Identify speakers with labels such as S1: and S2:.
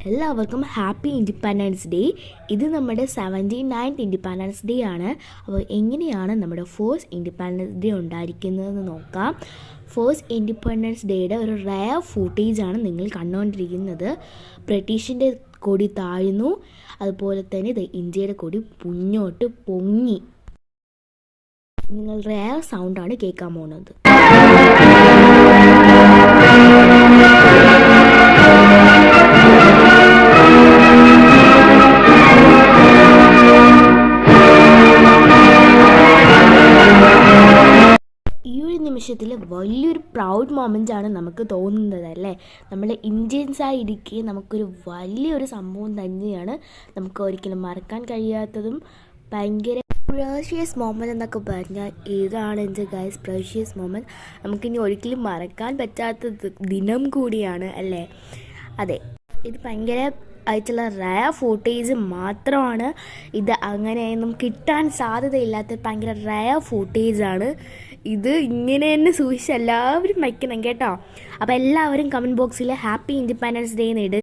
S1: എല്ലാവർക്കും happy independence day. ഇത് നമ്മുടെ 79th ഇൻഡിപെൻഡൻസ് ഡേ ആണ്. അപ്പോൾ എങ്ങനെയാണ് നമ്മുടെ ഫസ്റ്റ് ഇൻഡിപെൻഡൻസ് ഡേ ഉണ്ടായിരിക്കുന്നതെന്ന് നോക്കാം. ഫസ്റ്റ് ഇൻഡിപെൻഡൻസ് ഡേയുടെ ഒരു റയർ ഫൂട്ടേജാണ് നിങ്ങൾ കണ്ടുകൊണ്ടിരിക്കുന്നത്. ബ്രിട്ടീഷിൻ്റെ കൊടി താഴ്ന്നു, അതുപോലെ തന്നെ ഇന്ത്യയുടെ കൊടി മുന്നോട്ട് പൊങ്ങി. നിങ്ങൾ റയർ സൗണ്ടാണ് കേൾക്കാൻ പോകുന്നത്. നിമിഷത്തിൽ വലിയൊരു പ്രൗഡ് മൊമെൻ്റ് ആണ് നമുക്ക് തോന്നുന്നത് അല്ലേ. നമ്മൾ ഇന്ത്യൻസായിരിക്കെ നമുക്കൊരു വലിയൊരു സംഭവം തന്നെയാണ്. നമുക്ക് ഒരിക്കലും മറക്കാൻ കഴിയാത്തതും ഭയങ്കര പ്രഷ്യസ് മൊമെൻ്റ് എന്നൊക്കെ പറഞ്ഞാൽ ഇതാണ് എൻ്റെ ഗൈസ്. പ്രഷ്യസ് മൊമെൻ്റ് നമുക്കിനി ഒരിക്കലും മറക്കാൻ പറ്റാത്ത ദിനം കൂടിയാണ് അല്ലേ. അതെ, ഇത് ഭയങ്കര ആയിട്ടുള്ള റയർ ഫോട്ടേജ് മാത്രമാണ്. ഇത് അങ്ങനെയൊന്നും കിട്ടാൻ സാധ്യതയില്ലാത്ത ഭയങ്കര റയർ ഫോട്ടേജാണ്. ഇത് ഇങ്ങനെ തന്നെ സൂക്ഷിച്ച് എല്ലാവരും വയ്ക്കണം കേട്ടോ. അപ്പോൾ എല്ലാവരും കമൻറ്റ് ബോക്സിൽ ഹാപ്പി ഇൻഡിപെൻഡൻസ് ഡേ എന്ന് ഇടുക.